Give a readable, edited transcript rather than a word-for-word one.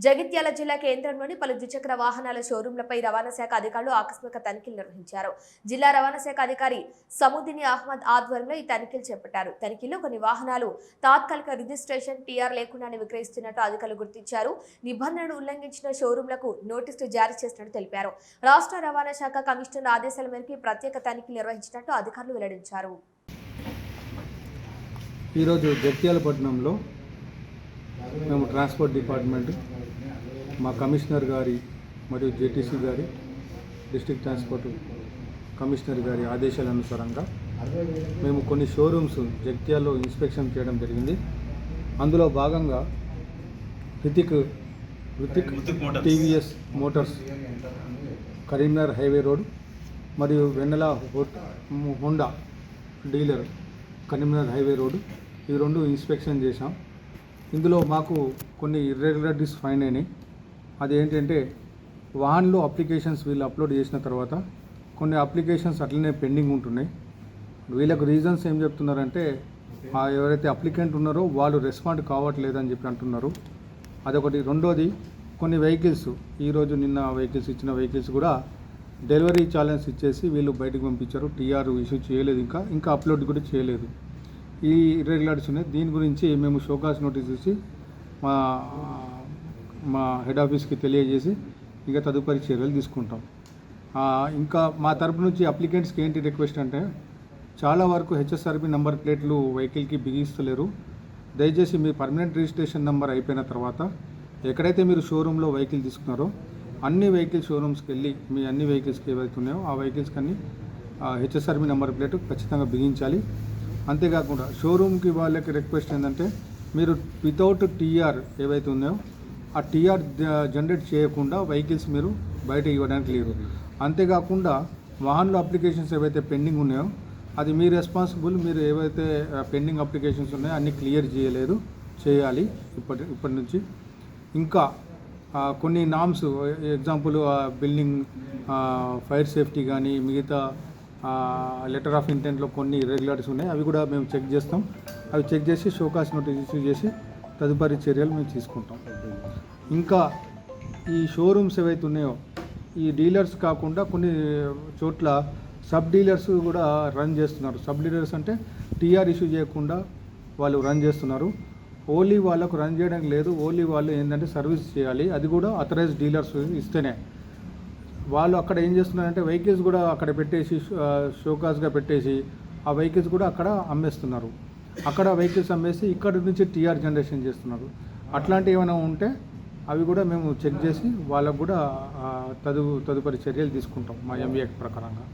జగిత్యాల జిల్లా కేంద్రంలోని పలు ద్విచక్ర వాహనాల షోరూంలపై రవాణా శాఖ అధికారులు ఆకస్మిక తనిఖీలు నిర్వహించారు. జిల్లా రవాణా శాఖ అధికారి సముద్దిని అహ్మద్ ఆధ్వర్యంలో ఈ తనిఖీలు చేపట్టారు. తనిఖీలో కొన్ని వాహనాలు తాత్కాలిక రిజిస్ట్రేషన్ టీఆర్ లేకుండానే విక్రయిస్తున్నట్టు అధికారులు గుర్తించారు. నిబంధనలు ఉల్లంఘించిన షోరూంలకు నోటీసులు జారీ చేసినట్టు తెలిపారు. రాష్ట్ర రవాణా శాఖ కమిషనర్ ఆదేశాల మేరకు ప్రత్యేక తనిఖీలు నిర్వహించినట్టు అధికారులు వెల్లడించారు. ఈరోజు జగిత్యాల పట్టణంలో మేము ట్రాన్స్పోర్ట్ డిపార్ట్మెంట్ మా కమిషనర్ గారి మరియు జేటీసీ గారి డిస్ట్రిక్ట్ ట్రాన్స్పోర్ట్ కమిషనర్ గారి ఆదేశాల అనుసారంగా మేము కొన్ని షోరూమ్స్ జగిత్యాలలో ఇన్స్పెక్షన్ చేయడం జరిగింది. అందులో భాగంగా Ritik TVS motors Karimnagar highway road మరియు Vennela Honda dealer Karimnagar highway road ఈ రెండు ఇన్స్పెక్షన్ చేశాం. ఇందులో మాకు కొన్ని ఇర్రెగ్యులారిటీస్ ఫైండ్ అయినాయి. అదేంటంటే వాహన్లో అప్లికేషన్స్ వీళ్ళు అప్లోడ్ చేసిన తర్వాత కొన్ని అప్లికేషన్స్ అట్లనే పెండింగ్ ఉంటున్నాయి. వీళ్ళకు రీజన్స్ ఏం చెప్తున్నారంటే ఎవరైతే అప్లికెంట్ ఉన్నారో వాళ్ళు రెస్పాండ్ కావట్లేదని చెప్పి అంటున్నారు. అదొకటి. రెండోది, కొన్ని వెహికల్స్ ఈరోజు నిన్న వెహికల్స్ ఇచ్చిన వెహికల్స్ కూడా డెలివరీ ఛాలెంజ్ ఇచ్చేసి వీళ్ళు బయటకు పంపించారు. టీఆర్ ఇష్యూ చేయలేదు, ఇంకా అప్లోడ్ కూడా చేయలేదు. ఈ ఇర్రెగ్యులారిటీస్ ఉన్నాయి. దీని గురించి మేము షోకాస్ నోటీస్ ఇచ్చి మా హెడ్ ఆఫీస్కి తెలియజేసి ఇంకా తదుపరి చర్యలు తీసుకుంటాం. ఇంకా మా తరపు నుంచి అప్లికెంట్స్కి ఏంటి రిక్వెస్ట్ అంటే, చాలా వరకు హెచ్ఎస్ఆర్బి నెంబర్ ప్లేట్లు వెహికల్కి బిగిస్తలేరు. దయచేసి మీ పర్మనెంట్ రిజిస్ట్రేషన్ నెంబర్ అయిపోయిన తర్వాత ఎక్కడైతే మీరు షోరూంలో వెహికల్ తీసుకున్నారో అన్ని వెహికల్ షోరూమ్స్కి వెళ్ళి మీ అన్ని వెహికల్స్కి ఏవైతే ఉన్నాయో ఆ వెహికల్స్కి అన్ని హెచ్ఎస్ఆర్బి నెంబర్ ప్లేట్ ఖచ్చితంగా బిగించాలి. అంతేకాకుండా షోరూమ్కి వాళ్ళకి రిక్వెస్ట్ ఏంటంటే, మీరు వితౌట్ టీఆర్ ఏవైతే ఉన్నాయో ఆ టీఆర్ జనరేట్ చేయకుండా వెహికల్స్ మీరు బయట ఇవ్వడానికి లేదు. అంతేకాకుండా వాహనంలో అప్లికేషన్స్ ఏవైతే పెండింగ్ ఉన్నాయో అది మీ రెస్పాన్సిబుల్. మీరు ఏవైతే పెండింగ్ అప్లికేషన్స్ ఉన్నాయో అన్నీ క్లియర్ చేయాలి ఇప్పటి నుంచి. ఇంకా కొన్ని norms, example building fire safety కానీ మిగతా లెటర్ ఆఫ్ ఇంటెంట్లో కొన్ని ఇర్రెగ్యులారిటీస్ ఉన్నాయి. అవి కూడా మేము చెక్ చేస్తాం. అవి చెక్ చేసి షోకాస్ నోటీస్ ఇష్యూ చేసి తదుపరి చర్యలు మేము తీసుకుంటాం. ఇంకా ఈ షోరూమ్స్ ఏవైతే ఉన్నాయో ఈ డీలర్స్ కాకుండా కొన్ని చోట్ల సబ్ డీలర్స్ కూడా రన్ చేస్తున్నారు. సబ్ డీలర్స్ అంటే టీఆర్ ఇష్యూ చేయకుండా వాళ్ళు రన్ చేస్తున్నారు. ఓన్లీ వాళ్ళకు రన్ చేయడానికి లేదు. ఓన్లీ వాళ్ళు ఏంటంటే సర్వీస్ చేయాలి. అది కూడా అథరైజ్డ్ డీలర్స్ ఇస్తేనే. వాళ్ళు అక్కడ ఏం చేస్తున్నారంటే వెహికల్స్ కూడా అక్కడ పెట్టేసి షోకాస్గా పెట్టేసి ఆ వెహికల్స్ కూడా అక్కడ అమ్మేస్తున్నారు. అక్కడ వెహికల్స్ అమ్మేసి ఇక్కడ నుంచి టీఆర్ జనరేషన్ చేస్తున్నారు. అట్లాంటివి ఏమైనా ఉంటే అవి కూడా మేము చెక్ చేసి వాళ్ళకు కూడా తదుపరి చర్యలు తీసుకుంటాం మా ఎంబీఏ ప్రకారంగా.